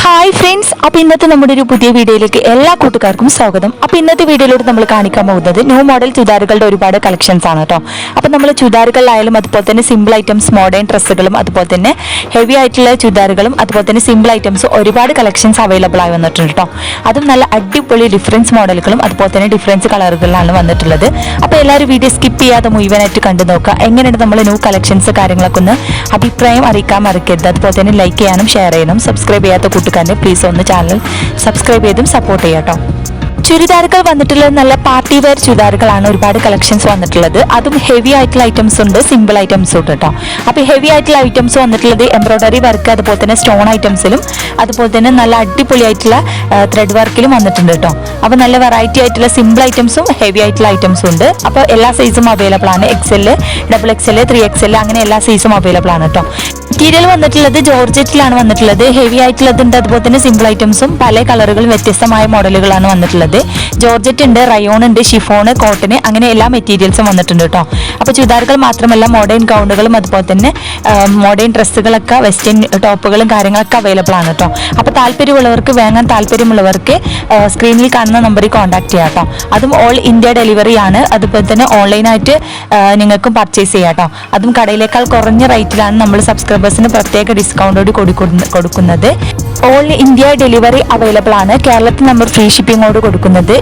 Hi friends, അപ്പോൾ ഇന്നത്തെ നമ്മുടെ ഒരു പുതിയ വീഡിയോയിലേക്ക് എല്ലാ കൂട്ടുകാർക്കും സ്വാഗതം. അപ്പോൾ ഇന്നത്തെ വീഡിയോയിലൂടെ നമ്മൾ കാണിക്കാൻ പോകുന്നത് ന്യൂ മോഡൽ ചുരിദാറുകളുടെ ഒരുപാട് കളക്ഷൻസ് ആണ് കേട്ടോ. അപ്പോൾ നമ്മൾ ചുരിദാറുകളിലായാലും അതുപോലെ തന്നെ സിമ്പിൾ ഐറ്റംസ്, മോഡേൺ ഡ്രസ്സുകളും അതുപോലെ തന്നെ ഹെവി ആയിട്ടുള്ള ചുരിദാറുകളും അതുപോലെ തന്നെ സിമ്പിൾ ഐറ്റംസ് ഒരുപാട് കളക്ഷൻസ് അവൈലബിൾ ആയി വന്നിട്ടുണ്ട് കേട്ടോ. അതും നല്ല അടിപൊളി ഡിഫറൻസ് മോഡലുകളും അതുപോലെ തന്നെ ഡിഫറൻസ് കളറുകളിലാണ് വന്നിട്ടുള്ളത്. അപ്പോൾ എല്ലാവരും വീഡിയോ സ്കിപ്പ് ചെയ്യാതെ മുഴുവനായിട്ട് കണ്ടു നോക്കുക. എങ്ങനെയാണ് നമ്മൾ ന്യൂ കളക്ഷൻസ് കാര്യങ്ങളൊക്കെ ഒന്ന് അഭിപ്രായം അറിയിക്കാൻ മറക്കരുത്. അതുപോലെ തന്നെ ലൈക്ക് ചെയ്യാനും ഷെയർ ചെയ്യാനും സബ്സ്ക്രൈബ് ചെയ്യാത്ത കൂട്ടുകാരനെ പ്ലീസ് ഒന്ന് ചാനൽ സബ്സ്ക്രൈബ് ചെയ്തും സപ്പോർട്ട് ചെയ്യാം കേട്ടോ. ചുരിദാറുകൾ വന്നിട്ടുള്ളത് നല്ല പാർട്ടി വെയർ ചുരിദാറുകളാണ് ഒരുപാട് കളക്ഷൻസ് വന്നിട്ടുള്ളത്. അതും ഹെവി ആയിട്ടുള്ള ഐറ്റംസ് ഉണ്ട്, സിമ്പിൾ ഐറ്റംസ് ഉണ്ട് കേട്ടോ. അപ്പോൾ ഹെവി ആയിട്ടുള്ള ഐറ്റംസ് വന്നിട്ടുള്ളത് എംബ്രോയ്ഡറി വർക്ക് അതുപോലെ തന്നെ സ്റ്റോൺ ഐറ്റംസിലും അതുപോലെ തന്നെ നല്ല അടിപൊളി ആയിട്ടുള്ള ത്രെഡ് വർക്കിലും വന്നിട്ടുണ്ട് കേട്ടോ. അപ്പോൾ നല്ല വെറൈറ്റി ആയിട്ടുള്ള സിമ്പിൾ ഐറ്റംസും ഹെവി ആയിട്ടുള്ള ഐറ്റംസും ഉണ്ട്. അപ്പോൾ എല്ലാ സൈസും അവൈലബിൾ ആണ്. XL, XXL, 3XL അങ്ങനെ എല്ലാ സൈസും അവൈലബിൾ ആണ് കേട്ടോ. മെറ്റീരിയൽ വന്നിട്ടുള്ളത് ജോർജറ്റിലാണ് വന്നിട്ടുള്ളത്. ഹെവി ആയിട്ടുള്ളതുണ്ട്, അതുപോലെ തന്നെ സിമ്പിൾ ഐറ്റംസും പല കളറുകളും വ്യത്യസ്തമായ മോഡലുകളാണ് വന്നിട്ടുള്ളത്. ജോർജറ്റ് ഉണ്ട്, റയോൺ ഉണ്ട്, ഷിഫോണ്, കോട്ടൺ അങ്ങനെ എല്ലാ മെറ്റീരിയൽസും വന്നിട്ടുണ്ട് കേട്ടോ. അപ്പോൾ ചുരിദാറുകൾ മാത്രമല്ല മോഡേൺ ഗൗണുകളും അതുപോലെ തന്നെ മോഡേൺ ഡ്രസ്സുകളൊക്കെ വെസ്റ്റേൺ ടോപ്പുകളും കാര്യങ്ങളൊക്കെ അവൈലബിൾ ആണ് കേട്ടോ. അപ്പോൾ താല്പര്യമുള്ളവർക്ക് വാങ്ങാൻ താല്പര്യമുള്ളവർക്ക് സ്ക്രീനിൽ കാണുന്ന നമ്പറിൽ കോൺടാക്ട് ചെയ്യാം കേട്ടോ. അതും ഓൾ ഇന്ത്യ ഡെലിവറി ആണ്. അതുപോലെ തന്നെ ഓൺലൈനായിട്ട് നിങ്ങൾക്കും പർച്ചേസ് ചെയ്യാം കേട്ടോ. അതും കടയിലേക്കാൾ കുറഞ്ഞ റേറ്റിലാണ് നമ്മൾ സബ്സ്ക്രൈബേഴ്സിന് പ്രത്യേക ഡിസ്കൗണ്ടോട് കൊടുക്കുന്നത്. ഓൾ ഇന്ത്യ ഡെലിവറി അവൈലബിൾ ആണ്. കേരളത്തിൽ നമ്മൾ ഫ്രീ ഷിപ്പിങ്ങോട് കൊടുക്കുന്നത്.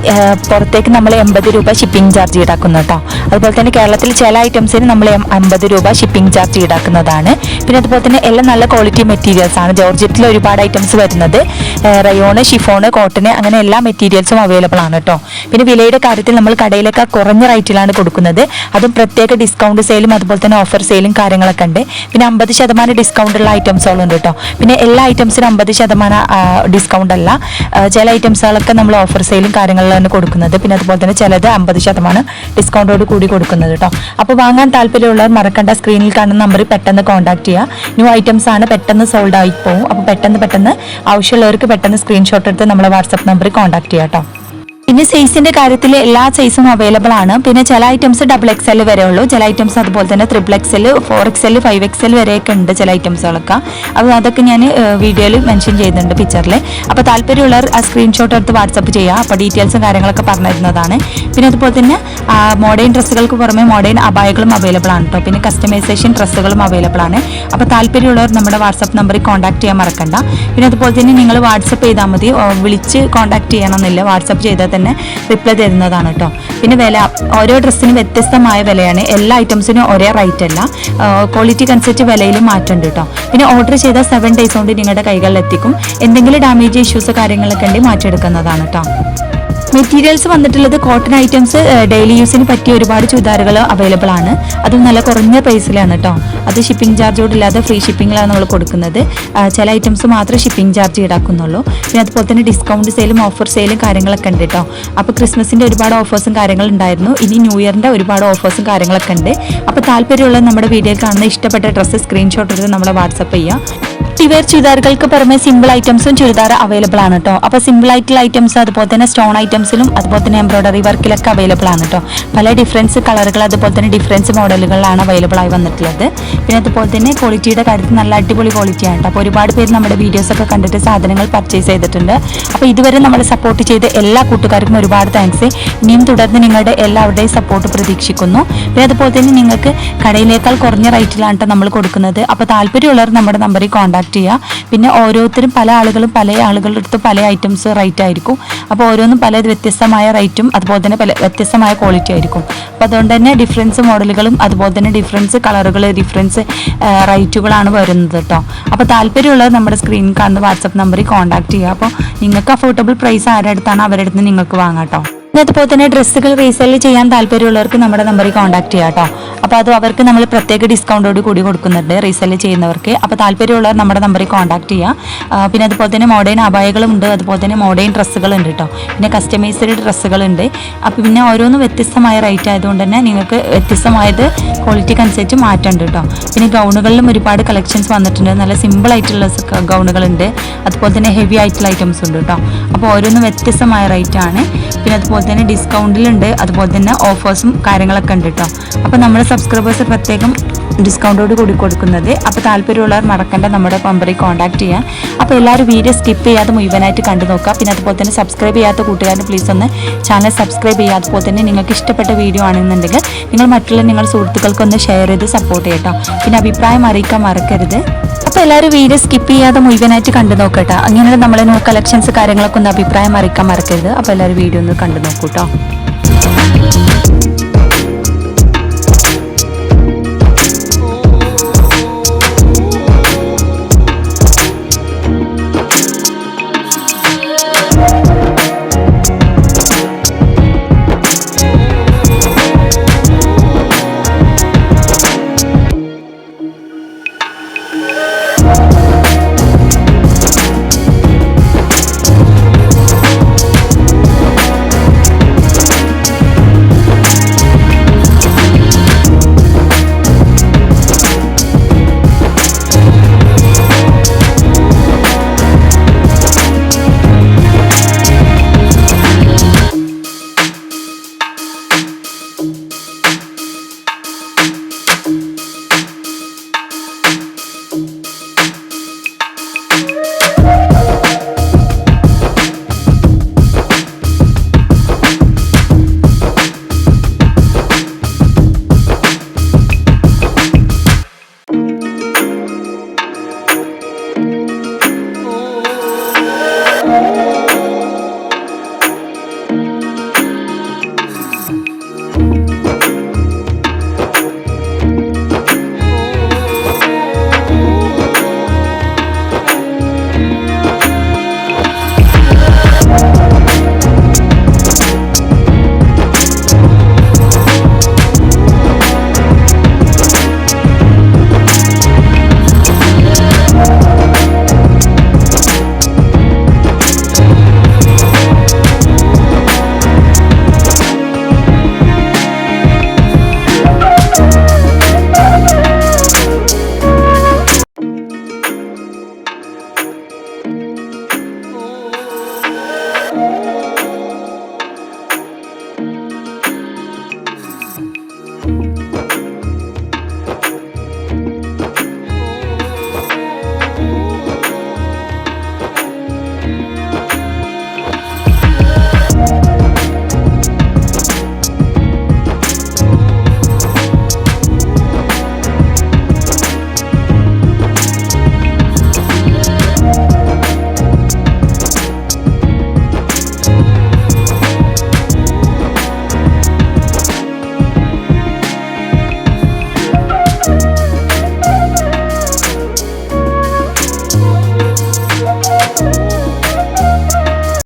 പുറത്തേക്ക് നമ്മൾ 80 രൂപ ഷിപ്പിംഗ് ചാർജ് ഈടാക്കുന്നു കേട്ടോ. അതുപോലെ തന്നെ കേരളത്തിൽ ചില ഐറ്റംസിന് നമ്മൾ 50 രൂപ ഷിപ്പിംഗ് ചാർജ് ഈടാക്കുന്നതാണ്. പിന്നെ അതുപോലെ തന്നെ എല്ലാം നല്ല ക്വാളിറ്റി മെറ്റീരിയൽസ് ആണ്. ജോർജറ്റിൽ ഒരുപാട് ഐറ്റംസ് വരുന്നത്. റയോണ്, ഷിഫോണ്, കോട്ടൺ അങ്ങനെ എല്ലാ മെറ്റീരിയൽസും അവൈലബിൾ ആണ് കേട്ടോ. പിന്നെ വിലയുടെ കാര്യത്തിൽ നമ്മൾ കടയിലൊക്കെ കുറഞ്ഞ റേറ്റിലാണ് കൊടുക്കുന്നത്. അതും പ്രത്യേക ഡിസ്കൗണ്ട് സെയിലും അതുപോലെ തന്നെ ഓഫർ സെയിലും കാര്യങ്ങളൊക്കെ ഉണ്ട്. പിന്നെ 50% ഡിസ്കൗണ്ട് ഉള്ള ഐറ്റംസുകളും ഉണ്ട് കേട്ടോ. പിന്നെ എല്ലാ ഐറ്റംസിനും 50% ഡിസ്കൗണ്ട് അല്ല. ചില ഐറ്റംസുകളൊക്കെ നമ്മൾ ഓഫർ സെയിലും കാര്യങ്ങളിലാണ് കൊടുക്കുന്നത്. പിന്നെ അതുപോലെ തന്നെ ചിലത് 50% ഡിസ്കൗണ്ടോട് കൂടി കൊടുക്കുന്നത് കേട്ടോ. അപ്പോൾ വാങ്ങാൻ താല്പര്യമുള്ളവർ മറക്കണ്ട, സ്ക്രീനിൽ കാണുന്ന നമ്പറിൽ പെട്ടെന്ന് കോൺടാക്ട് ചെയ്യുക. ന്യൂ ഐറ്റംസ് ആണ്, പെട്ടെന്ന് സോൾഡ് ആയി പോകും. അപ്പോൾ പെട്ടെന്ന് ആവശ്യമുള്ളവർക്ക് പെട്ടെന്ന് സ്ക്രീൻഷോട്ട് എടുത്ത് നമ്മളെ വാട്സപ്പ് നമ്പറിൽ കോൺടാക്ട് ചെയ്യാം കേട്ടോ. പിന്നെ സൈസിന്റെ കാര്യത്തിൽ എല്ലാ സൈസും അവൈലബിൾ ആണ്. പിന്നെ ചില ഐറ്റംസ് XXL വരെ ഉള്ളൂ, ചില ഐറ്റംസ് അതുപോലെ തന്നെ XXL, 4XL, 5XL വരെയൊക്കെ ഉണ്ട് ചില ഐറ്റംസുകളൊക്കെ. അപ്പോൾ അതൊക്കെ ഞാൻ വീഡിയോയിൽ മെൻഷൻ ചെയ്യുന്നുണ്ട് പിക്ചറിൽ. അപ്പോൾ താല്പര്യമുള്ളവർ ആ സ്ക്രീൻഷോട്ട് എടുത്ത് വാട്സപ്പ് ചെയ്യുക. അപ്പോൾ ഡീറ്റെയിൽസും കാര്യങ്ങളൊക്കെ പറഞ്ഞു തരുന്നതാണ്. പിന്നെ അതുപോലെ തന്നെ മോഡേൺ ഡ്രസ്സുകൾക്ക് പുറമെ മോഡേൺ അബായകളും അവൈലബിൾ ആണ് കേട്ടോ. പിന്നെ കസ്റ്റമൈസേഷൻ ഡ്രസ്സുകളും അവൈലബിൾ ആണ്. അപ്പോൾ താല്പര്യമുള്ളവർ നമ്മുടെ വാട്സപ്പ് നമ്പറിൽ കോൺടാക്ട് ചെയ്യാൻ മറക്കണ്ട. പിന്നെ അതുപോലെ തന്നെ നിങ്ങൾ വാട്സപ്പ് ചെയ്താൽ മതി, വിളിച്ച് കോൺടാക്ട് ചെയ്യണമെന്നില്ല. വാട്സപ്പ് ചെയ്താൽ തന്നെ റിപ്ലൈ തരുന്നതാണ് കേട്ടോ. പിന്നെ വില ഓരോ ഡ്രസ്സിനും വ്യത്യസ്തമായ വിലയാണ്. എല്ലാ ഐറ്റംസിനും ഒരേ റേറ്റ് അല്ല. ക്വാളിറ്റിക്ക് അനുസരിച്ച് വിലയിലും മാറ്റമുണ്ട് കേട്ടോ. പിന്നെ ഓർഡർ ചെയ്താൽ 7 days കൊണ്ട് നിങ്ങളുടെ കൈകളിൽ എത്തിക്കും. എന്തെങ്കിലും ഡാമേജ് ഇഷ്യൂസ് കാര്യങ്ങളൊക്കെ ഉണ്ടെങ്കിൽ മാറ്റിയെടുക്കുന്നതാണ് കേട്ടോ. മെറ്റീരിയൽസ് വന്നിട്ടുള്ളത് കോട്ടൺ ഐറ്റംസ്, ഡെയിലി യൂസിന് പറ്റിയ ഒരുപാട് ചുരിദാറുകൾ അവൈലബിൾ ആണ്. അതും നല്ല കുറഞ്ഞ പ്രൈസിലാണ് കേട്ടോ. അത് ഷിപ്പിംഗ് ചാർജോട് ഇല്ലാതെ ഫ്രീ ഷിപ്പിങ്ങിലാണ് നമ്മൾ കൊടുക്കുന്നത്. ചില ഐറ്റംസ് മാത്രമേ ഷിപ്പിംഗ് ചാർജ് ഈടാക്കുന്നുള്ളൂ. പിന്നെ അതുപോലെ തന്നെ ഡിസ്കൗണ്ട് സെയിലും ഓഫർ സെയിലും കാര്യങ്ങളൊക്കെ ഉണ്ട് കേട്ടോ. അപ്പോൾ ക്രിസ്മസിൻ്റെ ഒരുപാട് ഓഫേഴ്സും കാര്യങ്ങളും ഉണ്ടായിരുന്നു. ഇനി ന്യൂ ഇയറിൻ്റെ ഒരുപാട് ഓഫേഴ്സും കാര്യങ്ങളൊക്കെ ഉണ്ട്. അപ്പോൾ താല്പര്യമുള്ള നമ്മുടെ വീഡിയോയിൽ കാണുന്ന ഇഷ്ടപ്പെട്ട ഡ്രസ്സ് സ്ക്രീൻഷോട്ട് എടുത്ത് നമ്മളെ വാട്സപ്പ് ചെയ്യുക. വെയർ ചുരിദാറുകൾക്ക് പുറമെ സിമ്പിൾ ഐറ്റംസും ചുരിദാർ അവൈലബിൾ ആണ് കേട്ടോ. അപ്പോൾ സിമ്പിൾ ആയിട്ടുള്ള ഐറ്റംസ് അതുപോലെ തന്നെ സ്റ്റോൺ ഐറ്റംസിലും അതുപോലെ തന്നെ എംബ്രോയ്ഡറി വർക്കിലൊക്കെ അവൈലബിൾ ആണ് കേട്ടോ. പല ഡിഫറൻസ് കളറുകൾ അതുപോലെ തന്നെ ഡിഫറൻസ് മോഡലുകളിലാണ് അവൈലബിൾ ആയി വന്നിട്ടുള്ളത്. പിന്നെ അതുപോലെ തന്നെ ക്വാളിറ്റിയുടെ കാര്യത്തിൽ നല്ല അടിപൊളി ക്വാളിറ്റിയാണ് കേട്ടോ. അപ്പോൾ ഒരുപാട് പേര് നമ്മുടെ വീഡിയോസൊക്കെ കണ്ടിട്ട് സാധനങ്ങൾ പർച്ചേസ് ചെയ്തിട്ടുണ്ട്. അപ്പോൾ ഇതുവരെ നമ്മളെ സപ്പോർട്ട് ചെയ്ത് എല്ലാ കൂട്ടുകാർക്കും ഒരുപാട് താങ്ക്സ്. ഇനിയും തുടർന്ന് നിങ്ങളുടെ എല്ലാവരുടെയും സപ്പോർട്ട് പ്രതീക്ഷിക്കുന്നു. പിന്നെ അതുപോലെ തന്നെ നിങ്ങൾക്ക് കടയിലേക്കാൾ കുറഞ്ഞ റേറ്റിലാണ് കേട്ടോ നമ്മൾ കൊടുക്കുന്നത്. അപ്പോൾ താല്പര്യമുള്ളവർ നമ്മുടെ നമ്പറിൽ കോൺടാക്ട് ചെയ്യുക. പിന്നെ ഓരോരുത്തരും പല ആളുകളുടെ അടുത്ത് പല ഐറ്റംസ് റേറ്റ് ആയിരിക്കും. അപ്പോൾ ഓരോന്നും പല വ്യത്യസ്തമായ റേറ്റും അതുപോലെ തന്നെ പല വ്യത്യസ്തമായ ക്വാളിറ്റി ആയിരിക്കും. അപ്പോൾ അതുകൊണ്ട് തന്നെ ഡിഫറൻസ് മോഡലുകളും അതുപോലെ തന്നെ ഡിഫറൻസ് കളറുകൾ, ഡിഫറൻസ് റേറ്റുകളാണ് വരുന്നത് കേട്ടോ. അപ്പോൾ താല്പര്യമുള്ളത് നമ്മുടെ സ്ക്രീനിൽ കാണുന്ന വാട്സപ്പ് നമ്പറിൽ കോൺടാക്ട് ചെയ്യുക. അപ്പോൾ നിങ്ങൾക്ക് അഫോർഡബിൾ പ്രൈസ് ആരുടെ അടുത്താണ് അവരുടെ അടുത്ത് നിങ്ങൾക്ക് വാങ്ങാം കേട്ടോ. അതുപോലെ തന്നെ ഡ്രസ്സുകൾ റീസെല് ചെയ്യാൻ താല്പര്യമുള്ളവർക്ക് നമ്മുടെ നമ്പറിൽ കോൺടാക്ട് ചെയ്യാം കേട്ടോ. അപ്പോൾ അത് അവർക്ക് നമ്മൾ പ്രത്യേക ഡിസ്കൗണ്ടോട് കൂടി കൊടുക്കുന്നുണ്ട് റീസെല് ചെയ്യുന്നവർക്ക്. അപ്പോൾ താല്പര്യമുള്ളവർ നമ്മുടെ നമ്പറിൽ കോൺടാക്ട് ചെയ്യുക. പിന്നെ അതുപോലെ തന്നെ മോഡേൺ അബായകളുണ്ട്, അതുപോലെ തന്നെ മോഡേൺ ഡ്രസ്സുകളുണ്ട് കേട്ടോ. പിന്നെ കസ്റ്റമൈസ്ഡ് ഡ്രസ്സുകളുണ്ട്. അപ്പോൾ പിന്നെ ഓരോന്നും വ്യത്യസ്തമായ റേറ്റ് ആയതുകൊണ്ട് തന്നെ നിങ്ങൾക്ക് വ്യത്യസ്തമായത് ക്വാളിറ്റിക്ക് അനുസരിച്ച് മാറ്റമുണ്ട് കേട്ടോ. പിന്നെ ഗൗണുകളിലും ഒരുപാട് കളക്ഷൻസ് വന്നിട്ടുണ്ട്. നല്ല സിമ്പിൾ ആയിട്ടുള്ള ഗൗണുകളുണ്ട്, അതുപോലെ തന്നെ ഹെവി ആയിട്ടുള്ള ഐറ്റംസ് ഉണ്ട് കേട്ടോ. അപ്പോൾ ഓരോന്നും വ്യത്യസ്തമായ റേറ്റ് ആണ്. പിന്നെ അതുപോലെ തന്നെ ഡിസ്കൗണ്ടിലുണ്ട്, അതുപോലെ തന്നെ ഓഫേഴ്സും കാര്യങ്ങളൊക്കെ ഉണ്ട് കേട്ടോ. അപ്പോൾ നമ്മുടെ സബ്സ്ക്രൈബേഴ്സ് പ്രത്യേകം ഡിസ്കൗണ്ടോട് കൂടി കൊടുക്കുന്നത്. അപ്പോൾ താല്പര്യമുള്ളവർ മറക്കണ്ട നമ്മുടെ നമ്പറിൽ കോൺടാക്ട് ചെയ്യാം. അപ്പോൾ എല്ലാവരും വീഡിയോ സ്കിപ്പ് ചെയ്യാതെ മുഴുവനായിട്ട് കണ്ടു നോക്കുക. പിന്നെ അതുപോലെ തന്നെ സബ്സ്ക്രൈബ് ചെയ്യാത്ത കൂട്ടുകാരൻ പ്ലീസ് ഒന്ന് ചാനൽ സബ്സ്ക്രൈബ് ചെയ്യുക. അതുപോലെ തന്നെ നിങ്ങൾക്ക് ഇഷ്ടപ്പെട്ട വീഡിയോ ആണെന്നുണ്ടെങ്കിൽ നിങ്ങൾ മറ്റുള്ള നിങ്ങളുടെ സുഹൃത്തുക്കൾക്കൊന്ന് ഷെയർ ചെയ്ത് സപ്പോർട്ട് ചെയ്യട്ടോ. പിന്നെ അഭിപ്രായം അറിയിക്കാൻ മറക്കരുത്. അപ്പോൾ എല്ലാവരും വീഡിയോ സ്കിപ്പ് ചെയ്യാതെ മുഴുവനായിട്ട് കണ്ടു നോക്കട്ടോ. അങ്ങനെയുള്ള നമ്മളെ ന്യൂ കളക്ഷൻസ് കാര്യങ്ങളൊക്കെ ഒന്ന് അഭിപ്രായം അറിയിക്കാൻ മറക്കരുത്. അപ്പോൾ എല്ലാവരും വീഡിയോ ഒന്ന് കണ്ടു നോക്കൂ കേട്ടോ.